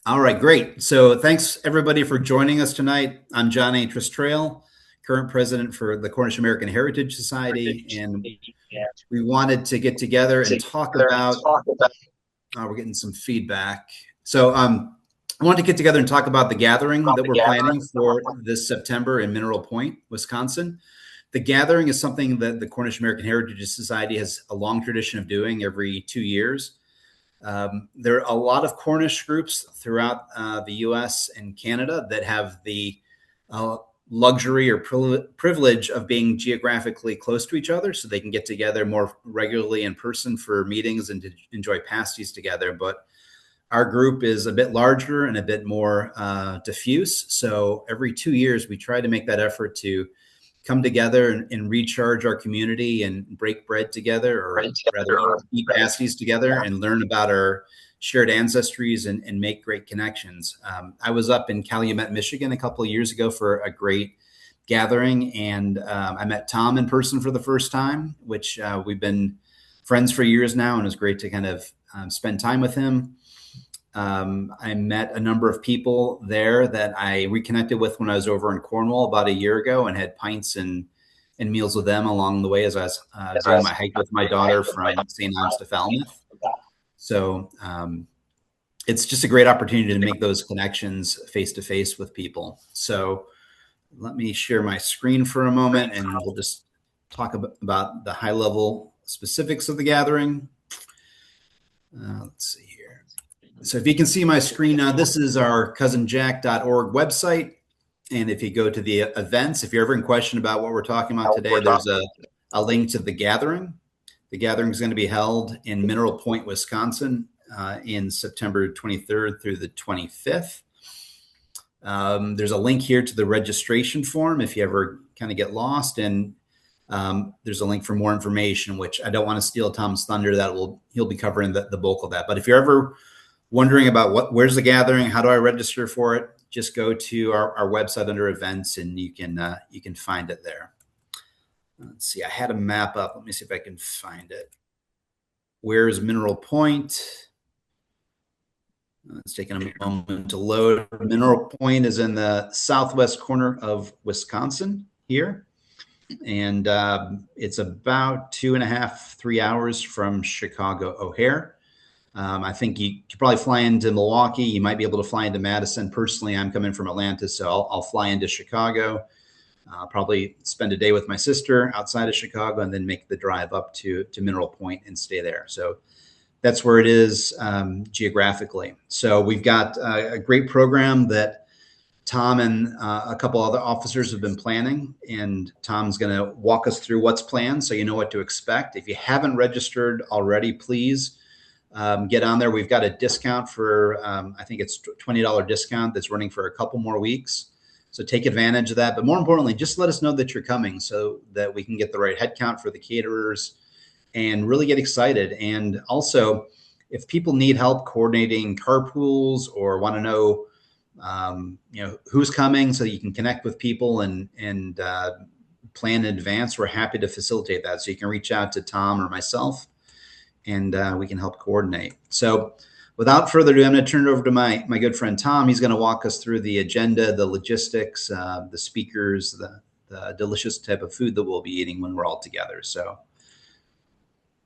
All right, great. So thanks everybody for joining us tonight. I'm John A. Trail, current president for the Cornish American Heritage Society, and we wanted to get together and talk about. We're getting some feedback. So I wanted to get together and talk about the gathering that we're planning for this September in Mineral Point, Wisconsin. The gathering is something that the Cornish American Heritage Society has a long tradition of doing every 2 years. There are a lot of Cornish groups throughout the US and Canada that have the luxury or privilege of being geographically close to each other, so they can get together more regularly in person for meetings and to enjoy pasties together. But our group is a bit larger and a bit more diffuse. So every 2 years, we try to make that effort to come together and recharge our community and break bread together, or rather eat pasties together and learn about our shared ancestries and make great connections. I was up in Calumet, Michigan a couple of years ago for a great gathering, and I met Tom in person for the first time, which we've been friends for years now, and it was great to kind of spend time with him. I met a number of people there that I reconnected with when I was over in Cornwall about a year ago, and had pints and meals with them along the way as I was doing my hike with my daughter from St. Anne's to Falmouth. So it's just a great opportunity to make those connections face to face with people. So let me share my screen for a moment, and we'll just talk about the high level specifics of the gathering. Let's see here. So if you can see my screen now, this is our CousinJack.org website. And if you go to the events, if you're ever in question about what we're talking about today, there's a link to the gathering. The gathering is going to be held in Mineral Point, Wisconsin, in September 23rd through the 25th. There's a link here to the registration form if you ever kind of get lost. And there's a link for more information, which I don't want to steal Tom's thunder. He'll be covering the bulk of that. But if you're ever wondering about where's the gathering, how do I register for it, just go to our website under events, and you can find it there. Let's see, I had a map up. Let me see if I can find it. Where's Mineral Point? It's taking a moment to load. Mineral Point is in the southwest corner of Wisconsin here. And it's about 2.5, 3 hours from Chicago O'Hare. I think you could probably fly into Milwaukee. You might be able to fly into Madison. Personally, I'm coming from Atlanta, so I'll fly into Chicago. Probably spend a day with my sister outside of Chicago, and then make the drive up to Mineral Point and stay there. So that's where it is geographically. So we've got a great program that Tom and a couple other officers have been planning, and Tom's going to walk us through what's planned so you know what to expect. If you haven't registered already, please get on there. We've got a discount for, I think it's $20 discount that's running for a couple more weeks. So take advantage of that. But more importantly, just let us know that you're coming so that we can get the right head count for the caterers and really get excited. And also, if people need help coordinating carpools or want to know, who's coming so you can connect with people and plan in advance, we're happy to facilitate that. So you can reach out to Tom or myself, and we can help coordinate. So without further ado, I'm going to turn it over to my good friend Tom. He's going to walk us through the agenda, the logistics, the speakers, the delicious type of food that we'll be eating when we're all together. So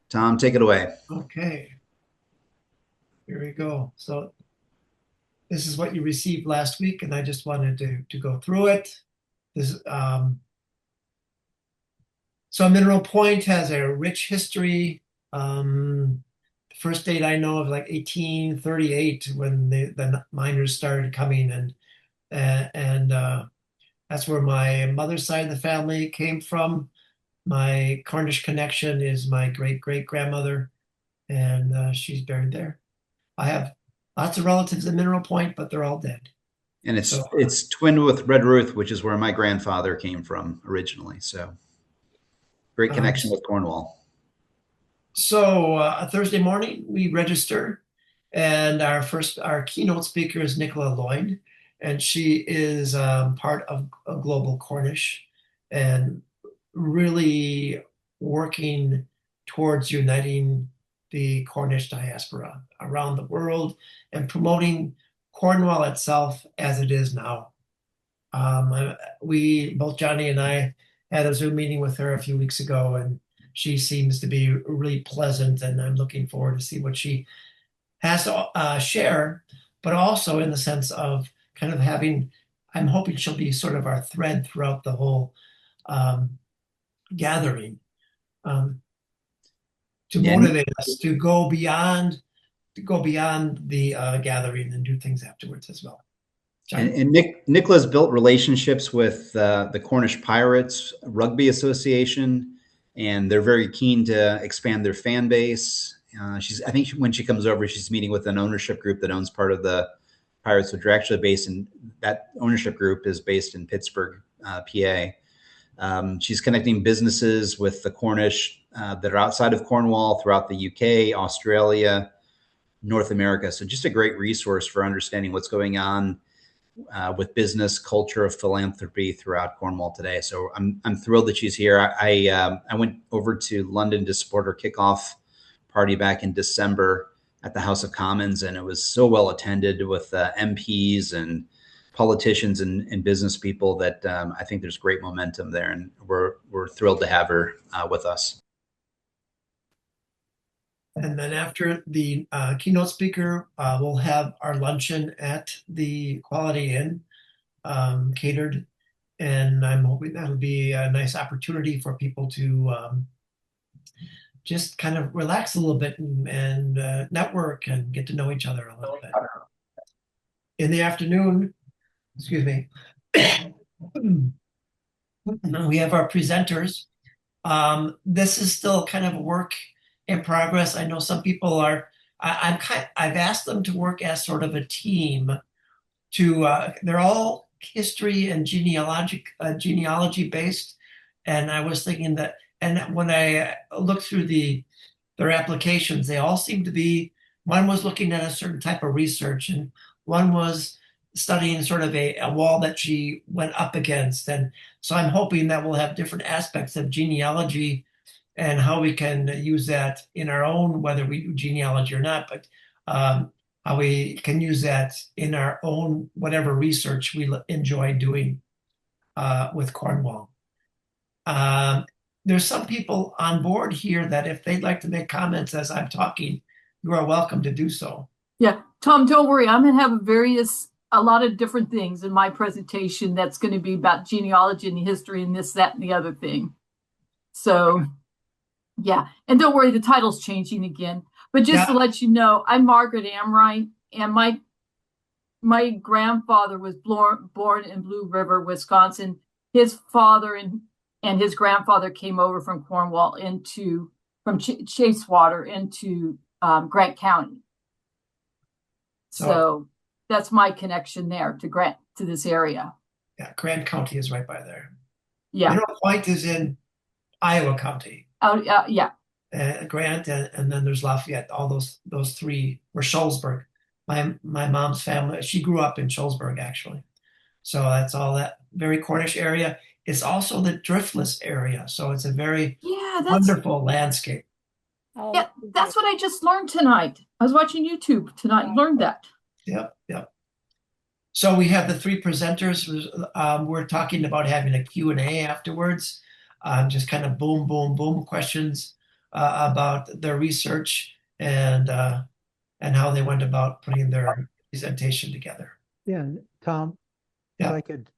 Tom, take it away. Okay, here we go. So this is what you received last week, and I just wanted to go through it. So Mineral Point has a rich history. The first date I know of, like 1838, when the miners started coming, and that's where my mother's side of the family came from. My Cornish connection is my great-great-grandmother, and she's buried there. I have lots of relatives in Mineral Point, but they're all dead. And it's twinned with Red Ruth, which is where my grandfather came from originally. So great connection with Cornwall. So a Thursday morning, we register, and our keynote speaker is Nicola Lloyd, and she is part of Global Cornish, and really working towards uniting the Cornish diaspora around the world and promoting Cornwall itself as it is now. We, both Johnny and I, had a Zoom meeting with her a few weeks ago, and she seems to be really pleasant, and I'm looking forward to see what she has to share, but also in the sense of kind of having, I'm hoping she'll be sort of our thread throughout the whole gathering, to motivate us to go beyond the gathering and do things afterwards as well. And Nicola's built relationships with the Cornish Pirates Rugby Association, and they're very keen to expand their fan base. I think when she comes over, she's meeting with an ownership group that owns part of the Pirates, which are actually based in, that ownership group is based in Pittsburgh, PA. She's connecting businesses with the Cornish that are outside of Cornwall, throughout the UK, Australia, North America. So just a great resource for understanding what's going on with business, culture, philanthropy throughout Cornwall today. So I'm thrilled that she's here. I went over to London to support her kickoff party back in December at the House of Commons, and it was so well attended with MPs and politicians and business people that I think there's great momentum there, and we're thrilled to have her with us. And then after the keynote speaker, we'll have our luncheon at the Quality Inn, catered. And I'm hoping that'll be a nice opportunity for people to just kind of relax a little bit and network and get to know each other a little bit. In the afternoon, excuse me, we have our presenters. This is still kind of a work in progress. I know some people are. I've asked them to work as sort of a team. They're all history and genealogy based, and I was thinking that. And when I looked through their applications, they all seem to be. One was looking at a certain type of research, and one was studying sort of a wall that she went up against. And so I'm hoping that we'll have different aspects of genealogy and how we can use that in our own, whether we do genealogy or not, but how we can use that in our own, whatever research we enjoy doing with Cornwall. There's some people on board here that if they'd like to make comments as I'm talking, you are welcome to do so. Yeah, Tom, don't worry. I'm going to have a lot of different things in my presentation that's going to be about genealogy and history and this, that, and the other thing. So, yeah. And don't worry, the title's changing again. But just to let you know, I'm Margaret Amrine, and my grandfather was born in Blue River, Wisconsin. His father and his grandfather came over from Cornwall from Chasewater into Grant County. So that's my connection there to this area. Yeah, Grant County is right by there. Yeah. Mineral Point is in Iowa County. Oh, yeah. Grant, and then there's Lafayette. All those three were Shullsburg. My mom's family, she grew up in Shullsburg, actually. So that's all that very Cornish area. It's also the driftless area, so it's a very wonderful landscape. Yeah, that's what I just learned tonight. I was watching YouTube tonight and learned that. Yep. So we have the three presenters. We're talking about having a Q&A afterwards. Just kind of boom, boom, boom questions about their research and how they went about putting their presentation together. Yeah, Tom, if I could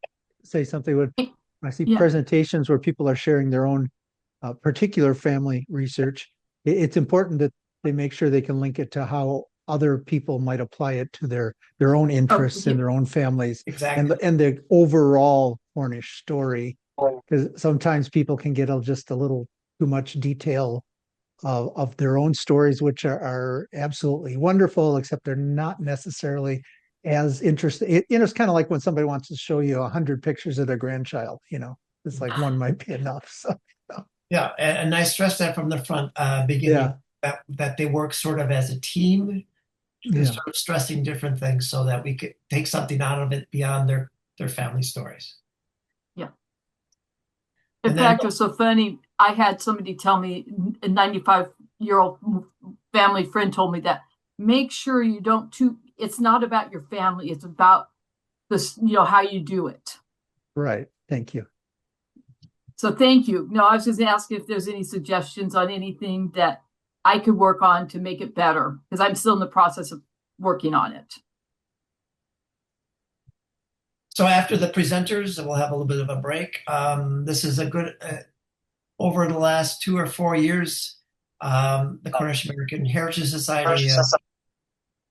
say something. I see presentations where people are sharing their own particular family research. It's important that they make sure they can link it to how other people might apply it to their own interests and their own families. Exactly. And the overall Cornish story, because sometimes people can get just a little too much detail of their own stories, which are absolutely wonderful, except they're not necessarily as interesting. It's kind of like when somebody wants to show you 100 pictures of their grandchild, it's like one might be enough. So yeah, and I stress that from the front beginning, that they work sort of as a team, sort of stressing different things so that we could take something out of it beyond their family stories. Yeah. In fact, it was so funny. I had somebody tell me, a 95-year-old family friend told me that make sure you don't it's not about your family. It's about this, how you do it. Right. Thank you. So thank you. No, I was just asking if there's any suggestions on anything that I could work on to make it better, because I'm still in the process of working on it. So after the presenters, we'll have a little bit of a break. This is a good, over the last 2 or 4 years, the Cornish American Heritage Society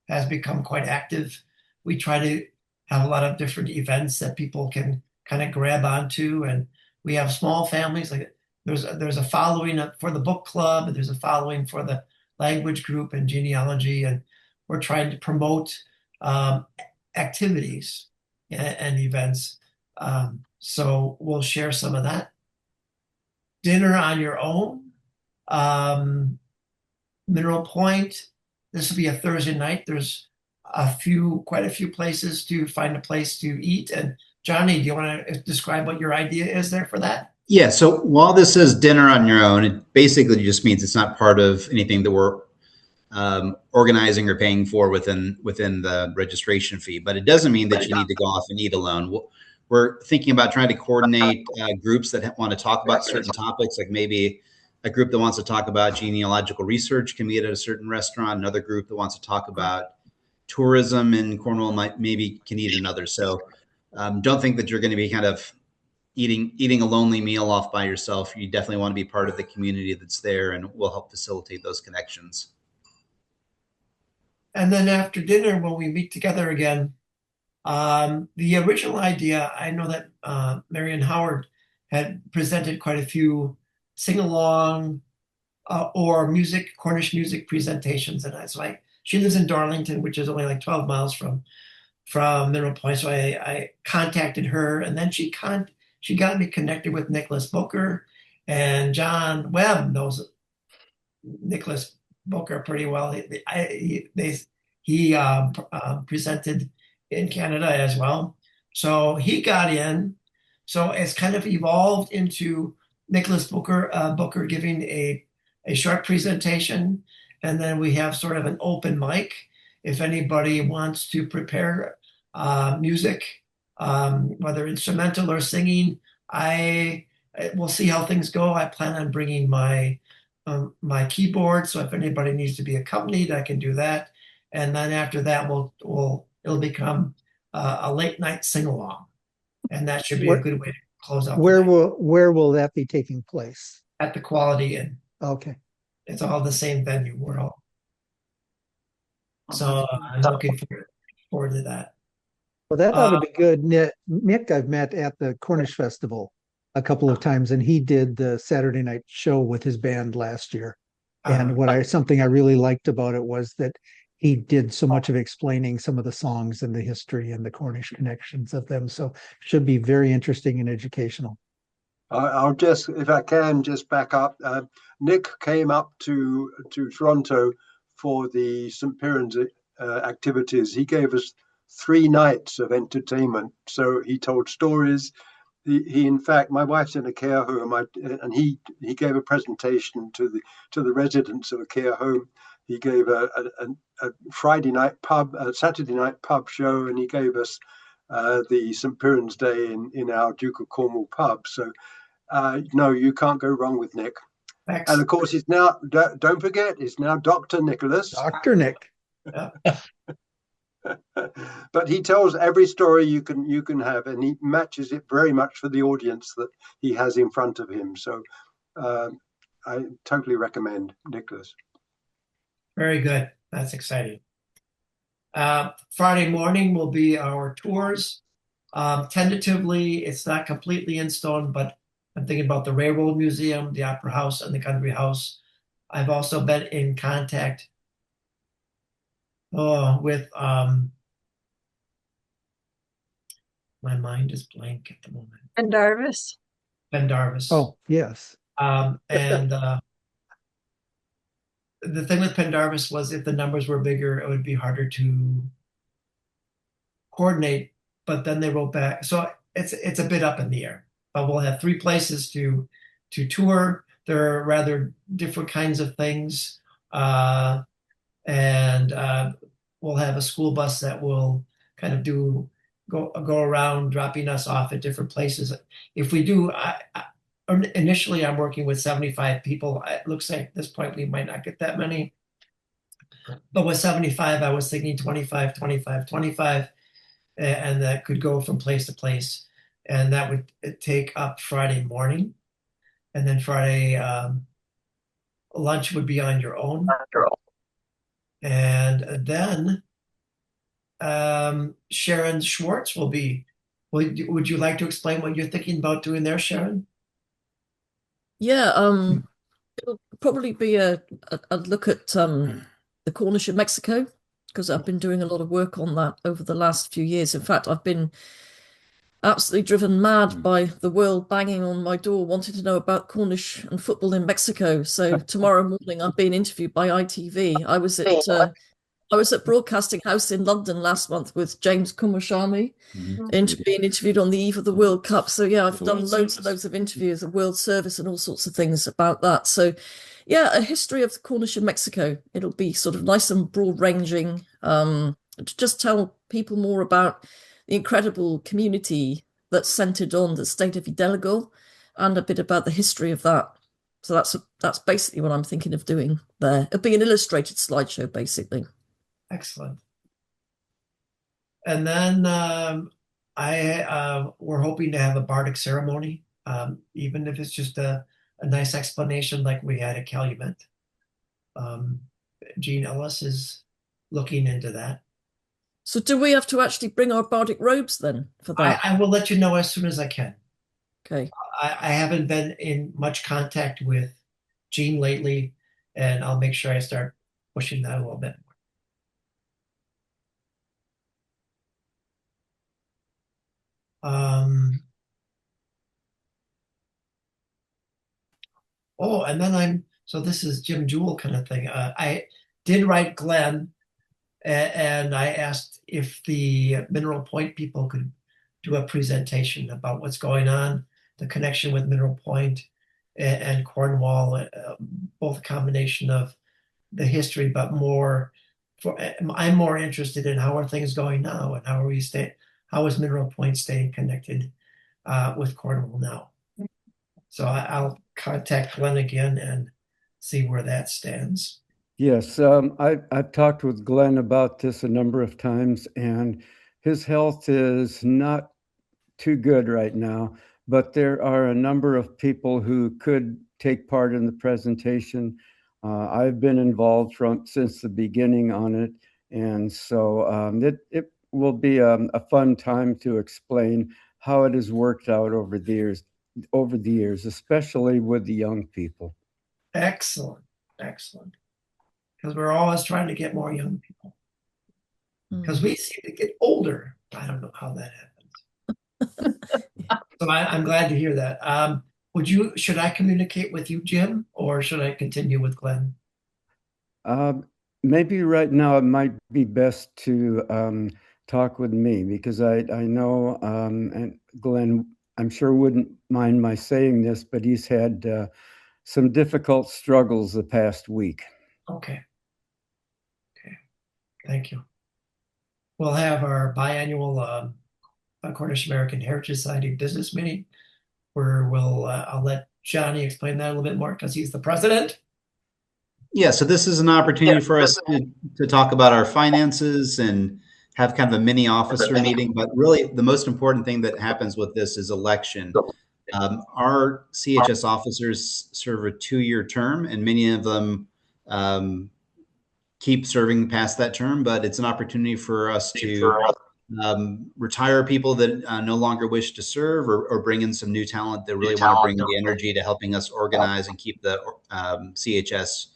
has become quite active. We try to have a lot of different events that people can kind of grab onto, and we have small families. Like there's a following for the book club, and there's a following for the language group and genealogy, and we're trying to promote activities and events. So we'll share some of that. Dinner on your own. Mineral Point. This will be a Thursday night. There's quite a few places to find a place to eat. And Johnny, do you want to describe what your idea is there for that? Yeah. So while this says dinner on your own, it basically just means it's not part of anything that we're organizing or paying for within the registration fee. But it doesn't mean that you need to go off and eat alone. We're thinking about trying to coordinate groups that want to talk about certain topics, like maybe a group that wants to talk about genealogical research can meet at a certain restaurant. Another group that wants to talk about tourism in Cornwall maybe can eat another. So don't think that you're going to be kind of eating a lonely meal off by yourself. You definitely want to be part of the community that's there, and we'll help facilitate those connections. And then after dinner, when we meet together again, the original idea, I know that Marion Howard had presented quite a few sing-along or Cornish music presentations, and that's like she lives in Darlington, which is only like 12 miles from Mineral Point. So I contacted her, and then she got me connected with Nicholas Booker, and John Webb knows Nicholas Booker pretty well. He presented in Canada as well, so he got in. So it's kind of evolved into Nicholas Booker giving a short presentation, and then we have sort of an open mic if anybody wants to prepare music, whether instrumental or singing. We'll see how things go. I plan on bringing my keyboard, so if anybody needs to be accompanied, I can do that. And then after that, it'll become a late night sing along, and that should be a good way to close out. Where will that be taking place? At the Quality Inn. Okay. It's all the same venue. So I'm looking forward to that. Well, that ought to be good. Nick, I've met at the Cornish Festival a couple of times, and he did the Saturday night show with his band last year. And something I really liked about it was that he did so much of explaining some of the songs and the history and the Cornish connections of them. So should be very interesting and educational. I'll just, if I can, just back up. Nick came up to Toronto for the St. Piran's activities. He gave us 3 nights of entertainment. So he told stories. He in fact, my wife's in a care home, and he gave a presentation to the residents of a care home. He gave a Friday night pub, a Saturday night pub show, and he gave us the St. Piran's Day in our Duke of Cornwall pub. So no, you can't go wrong with Nick. Excellent. And of course, he's now, don't forget, he's now Dr. Nicholas. Dr. Nick. Yeah. But he tells every story you can have, and he matches it very much for the audience that he has in front of him. So I totally recommend Nicholas. Very good. That's exciting. Friday morning will be our tours. Tentatively, it's not completely in stone, but I'm thinking about the Railroad Museum, the Opera House, and the Country House. I've also been in contact with my mind is blank at the moment. Pendarvis. Oh, yes. And the thing with Pendarvis was if the numbers were bigger, it would be harder to coordinate. But then they wrote back, so it's a bit up in the air. But we'll have 3 places to tour. There are rather different kinds of things, and we'll have a school bus that will kind of go around dropping us off at different places. If we do, initially I'm working with 75 people. It looks like at this point we might not get that many. But with 75, I was thinking 25, 25, 25, and that could go from place to place. And that would take up Friday morning. And then Friday lunch would be on your own. And then Sharon Schwartz will be. Would you like to explain what you're thinking about doing there, Sharon? Yeah, it'll probably be a look at the Cornish of Mexico, because I've been doing a lot of work on that over the last few years. In fact, I've been absolutely driven mad by the world banging on my door wanting to know about Cornish and football in Mexico. So tomorrow morning I'm being interviewed by ITV. I was at Broadcasting House in London last month with James Kumashami, being interviewed on the eve of the World Cup. So yeah, I've done loads and loads of interviews of World Service and all sorts of things about that. So yeah, a history of the Cornish and Mexico. It'll be sort of nice and broad ranging. To just tell people more about the incredible community that's centered on the state of Hidalgo and a bit about the history of that. So that's basically what I'm thinking of doing there. It'll be an illustrated slideshow, basically. Excellent. And then we're hoping to have a bardic ceremony, even if it's just a nice explanation like we had at Calumet. Jean Ellis is looking into that. So do we have to actually bring our bardic robes then for that? I will let you know as soon as I can. Okay. I haven't been in much contact with Jean lately, and I'll make sure I start pushing that a little bit. Oh, and then so this is Jim Jewell kind of thing. I did write Glenn, and I asked if the Mineral Point people could do a presentation about what's going on, the connection with Mineral Point and Cornwall, both a combination of the history, but I'm more interested in how are things going now and how is Mineral Point staying connected with Cornwall now. So I'll contact Glenn again and see where that stands. Yes, I've talked with Glenn about this a number of times, and his health is not too good right now, but there are a number of people who could take part in the presentation. I've been involved since the beginning on it, and so it will be a fun time to explain how it has worked out over the years, especially with the young people. Excellent, excellent. Because we're always trying to get more young people. Because we seem to get older. I don't know how that happens. So I'm glad to hear that. Should I communicate with you, Jim, or should I continue with Glenn? Maybe right now it might be best to talk with me, because I know, and Glenn, I'm sure wouldn't mind my saying this, but he's had some difficult struggles the past week. Okay. Thank you. We'll have our biannual Cornish American Heritage Society business meeting where I'll let Johnny explain that a little bit more because he's the president. Yeah, so this is an opportunity for us to talk about our finances and have kind of a mini officer meeting. But really, the most important thing that happens with this is election. Our CHS officers serve a 2-year term, and many of them keep serving past that term. But it's an opportunity for us to retire people that no longer wish to serve, or bring in some new talent that really want to bring the energy to helping us organize and keep the CHS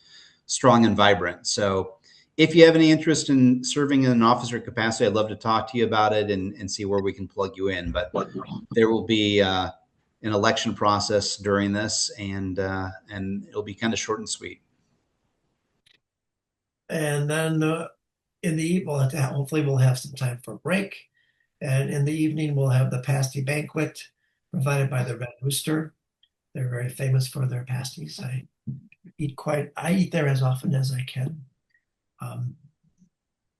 strong and vibrant. So if you have any interest in serving in an officer capacity, I'd love to talk to you about it and see where we can plug you in. But there will be an election process during this, and it'll be kind of short and sweet. And then in the evening, hopefully we'll have some time for a break. And in the evening, we'll have the pasty banquet provided by the Red Rooster. They're very famous for their pasties. I eat there as often as I can.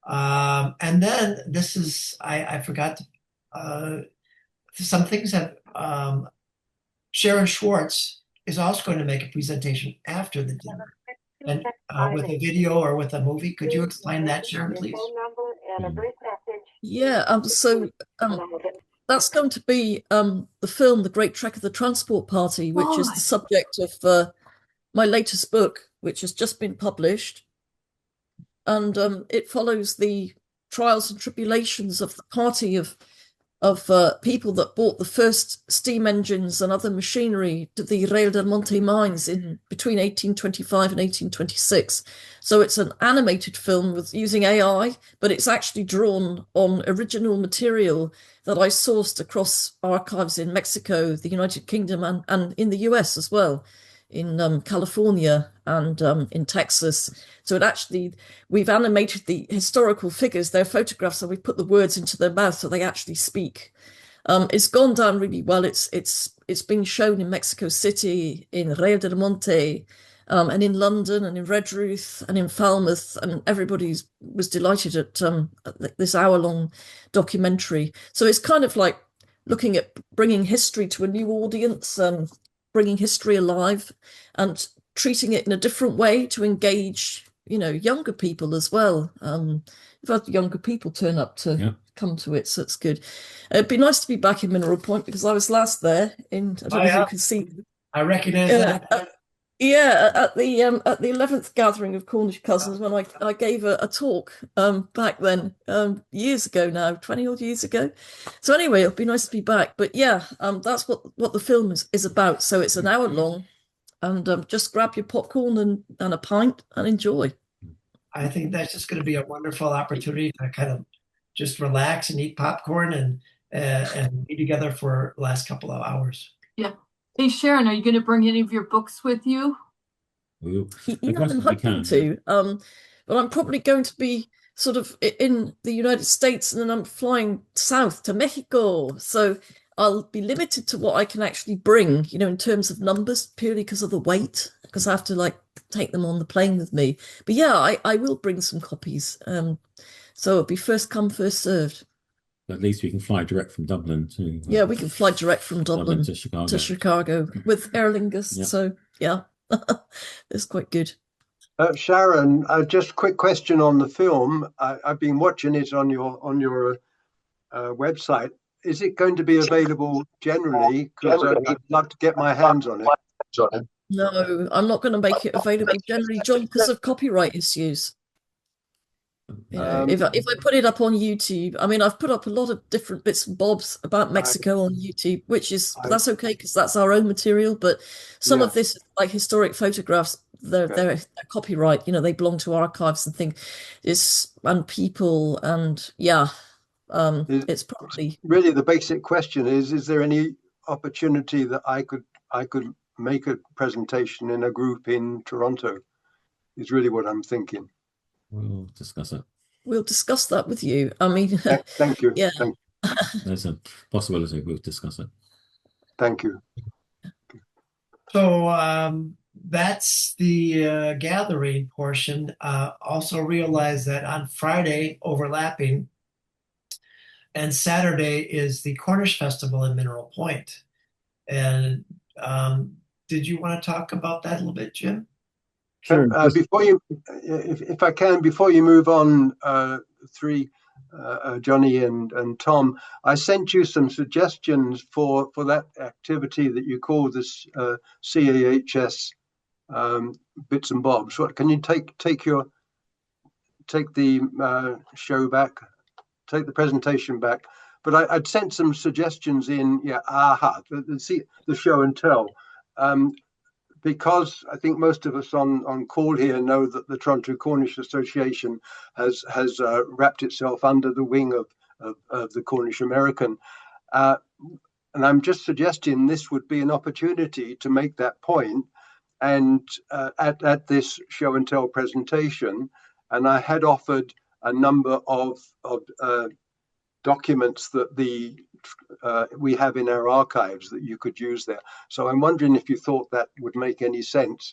And then this is, I forgot, some things that Sharon Schwartz is also going to make a presentation after the dinner. And with a video or with a movie. Could you explain that, Sharon, please? Yeah, so that's going to be the film The Great Trek of the Transport Party, which is the subject of my latest book, which has just been published. And it follows the trials and tribulations of the party of people that bought the first steam engines and other machinery to the Rail del Monte mines in between 1825 and 1826. So it's an animated film with using AI, but it's actually drawn on original material that I sourced across archives in Mexico, the United Kingdom, and in the US as well, in California and in Texas. So we've animated the historical figures, their photographs, and we put the words into their mouth so they actually speak. It's gone down really well. It's being shown in Mexico City, in Rail del Monte, and in London, and in Redruth, and in Falmouth, and everybody was delighted at this hour-long documentary. So it's kind of like looking at bringing history to a new audience, bringing history alive, and treating it in a different way to engage, younger people as well. We've had younger people turn up to come to it, so it's good. It'd be nice to be back in Mineral Point because I was last there I don't know if you can see. I recognize that. At the 11th gathering of Cornish cousins, when I gave a talk back then, years ago now, 20 odd years ago. So anyway, it'll be nice to be back. But yeah, that's what the film is about. So it's an hour long, and just grab your popcorn and a pint and enjoy. I think that's just going to be a wonderful opportunity to kind of just relax and eat popcorn and be together for the last couple of hours. Yeah. Hey, Sharon, are you going to bring any of your books with you? Yeah, I'm hoping to. But I'm probably going to be sort of in the United States, and then I'm flying south to Mexico. So I'll be limited to what I can actually bring, in terms of numbers, purely because of the weight, because I have to take them on the plane with me. But yeah, I will bring some copies. So it'll be first come, first served. At least we can fly direct from Dublin to... yeah, we can fly direct from Dublin to Chicago with Aer Lingus. Yep. So yeah, it's quite good. Sharon, just a quick question on the film. I've been watching it on your website. Is it going to be available generally? Because I'd love to get my hands on it. No, I'm not going to make it available generally, John, because of copyright issues. If I put it up on YouTube, I mean, I've put up a lot of different bits and bobs about Mexico on YouTube, that's okay because that's our own material. But some of this, like historic photographs, they're copyright. They belong to archives and things, and people, and it's probably really the basic question is there any opportunity that I could make a presentation in a group in Toronto? Is really what I'm thinking. We'll discuss it. We'll discuss that with you. I mean, thank you. Yeah, thank you. There's a possibility. We'll discuss it. Thank you. So that's the gathering portion. Also realize that on Friday, overlapping, and Saturday is the Cornish Festival in Mineral Point. And did you want to talk about that a little bit, Jim? Sure. Before you, if I can, before you move on, Johnny and Tom, I sent you some suggestions for that activity that you call this CAHS bits and bobs. What can you take the show back, take the presentation back? But I'd sent some suggestions in. The show and tell. Because I think most of us on call here know that the Toronto Cornish Association has wrapped itself under the wing of the Cornish American. And I'm just suggesting this would be an opportunity to make that point. And at this show and tell presentation, and I had offered a number of documents that we have in our archives that you could use there. So I'm wondering if you thought that would make any sense,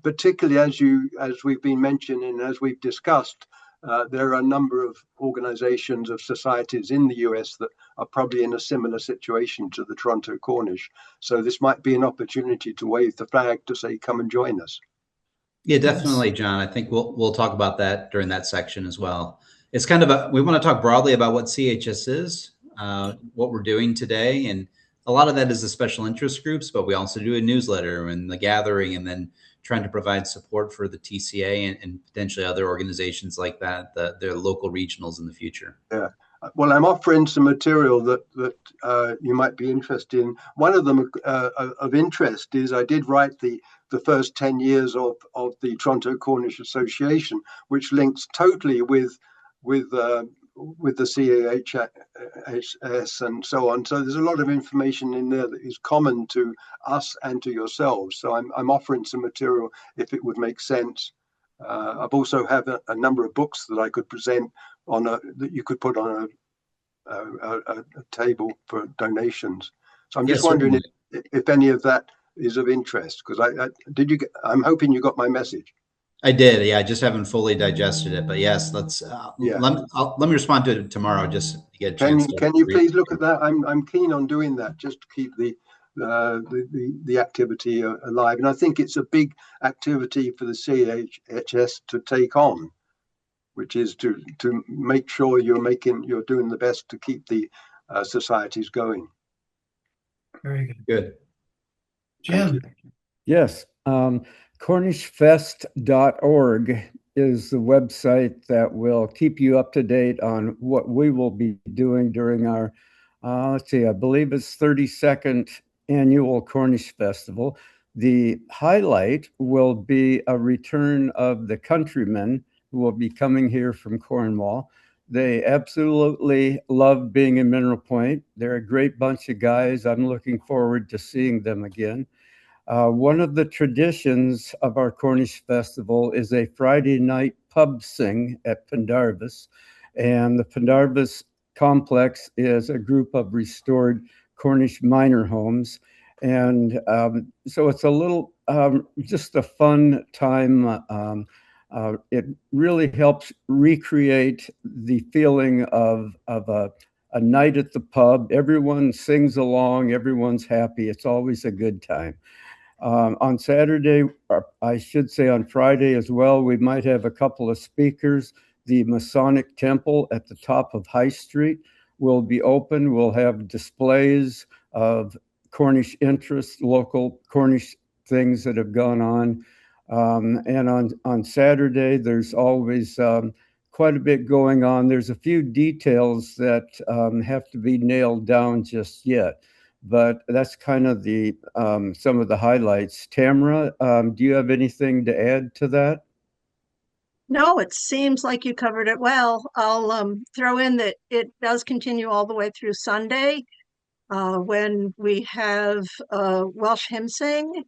particularly as we've been mentioning, as we've discussed, there are a number of organizations, of societies in the US that are probably in a similar situation to the Toronto Cornish. So this might be an opportunity to wave the flag to say, come and join us. Yeah, definitely, John. I think we'll talk about that during that section as well. It's kind of we want to talk broadly about what CHS is, what we're doing today, and a lot of that is the special interest groups, but we also do a newsletter and the gathering, and then trying to provide support for the TCA and potentially other organizations like that, their local regionals in the future. Yeah. Well, I'm offering some material that you might be interested in. One of them of interest is I did write the first 10 years of the Toronto Cornish Association, which links totally with the CAHS and so on. So there's a lot of information in there that is common to us and to yourselves. So I'm offering some material if it would make sense. I've also have a number of books that I could present that you could put on a table for donations. So I'm just wondering if any of that is of interest, because I'm hoping you got my message. I did. Yeah, I just haven't fully digested it, but yes, let's. Yeah. Let me respond to it tomorrow. Just to get a chance. Can you please look at that? I'm keen on doing that just to keep the activity alive, and I think it's a big activity for the CHS to take on, which is to make sure you're doing the best to keep the societies going. Very good. Good. Jim. Yes. Cornishfest.org is the website that will keep you up to date on what we will be doing during our, let's see, I believe it's 32nd annual Cornish Festival. The highlight will be a return of the countrymen who will be coming here from Cornwall. They absolutely love being in Mineral Point. They're a great bunch of guys. I'm looking forward to seeing them again. One of the traditions of our Cornish Festival is a Friday night pub sing at Pendarvis. And the Pendarvis complex is a group of restored Cornish minor homes. And so it's a little, just a fun time. It really helps recreate the feeling of a night at the pub. Everyone sings along, everyone's happy. It's always a good time. On Saturday, or I should say on Friday as well, we might have a couple of speakers. The Masonic Temple at the top of High Street will be open. We'll have displays of Cornish interests, local Cornish things that have gone on. And on Saturday, there's always quite a bit going on. There's a few details that have to be nailed down just yet. But that's kind of the some of the highlights. Tamara, do you have anything to add to that? No, it seems like you covered it well. I'll throw in that it does continue all the way through Sunday when we have Welsh hymn sing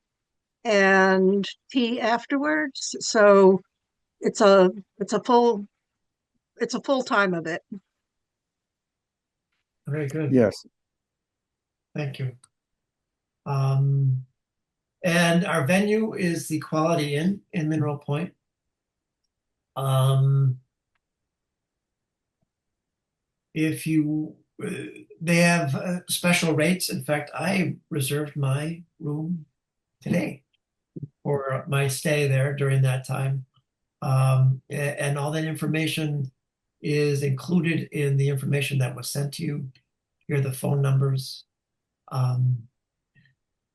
and tea afterwards. So it's a full time of it. Very good. Yes. Thank you. And our venue is the Quality Inn in Mineral Point. If you, they have special rates. In fact, I reserved my room today for my stay there during that time. And all that information is included in the information that was sent to you. Here are the phone numbers.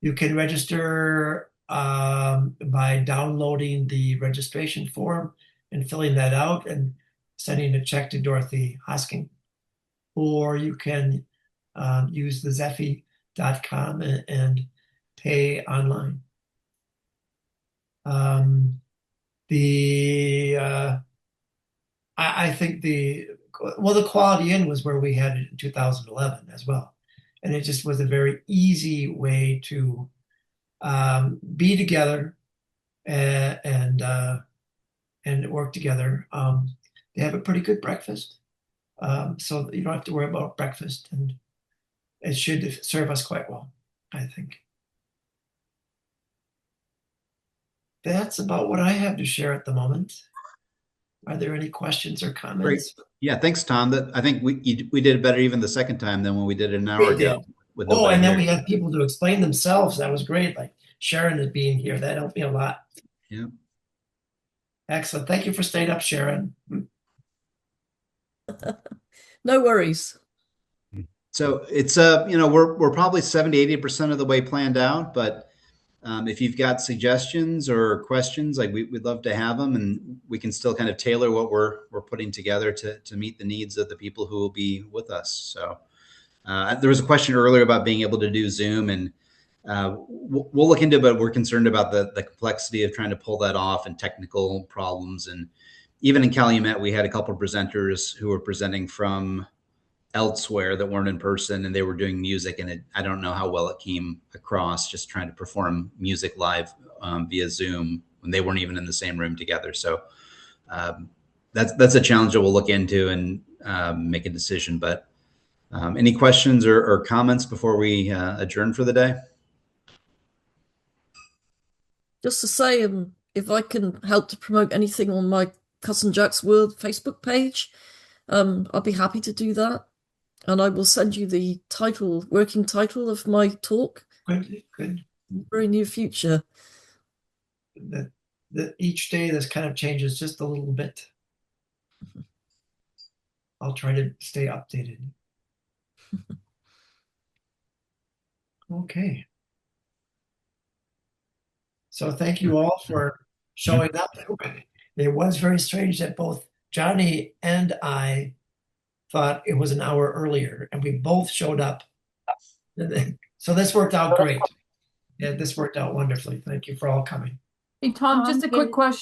You can register by downloading the registration form and filling that out and sending a check to Dorothy Hosking. Or you can use the Zephy.com and pay online. I think the Quality Inn was where we had it in 2011 as well. And it just was a very easy way to be together and work together. They have a pretty good breakfast, so you don't have to worry about breakfast, and it should serve us quite well, I think. That's about what I have to share at the moment. Are there any questions or Great. comments? Yeah, thanks, Tom. I think we did better even the second time than when we did it an hour We ago. did. With Oh, nobody and then here. we had people to explain themselves. That was great. Like Sharon is being here. That helped me a lot. Yeah. Excellent. Thank you for staying up, Sharon. No worries. So it's we're probably 70-80% of the way planned out, but if you've got suggestions or questions, like we'd love to have them, and we can still kind of tailor what we're putting together to meet the needs of the people who will be with us. So there was a question earlier about being able to do Zoom, and we'll look into it, but we're concerned about the complexity of trying to pull that off and technical problems. And even in Calumet, we had a couple of presenters who were presenting from elsewhere that weren't in person, and they were doing music, and I don't know how well it came across just trying to perform music live via Zoom when they weren't even in the same room together. So that's a challenge that we'll look into and make a decision. But any questions or comments before we adjourn for the day? Just to say, if I can help to promote anything on my Cousin Jack's World Facebook page, I'll be happy to do that. And I will send you the working title of my talk. Good. In the very near future. Each day this kind of changes just a little bit. I'll try to stay updated. Okay. So thank you all for showing up. It was very strange that both Johnny and I thought it was an hour earlier, and we both showed up. So this worked out great. Yeah, this worked out wonderfully. Thank you for all coming. Hey, Tom, just a quick question.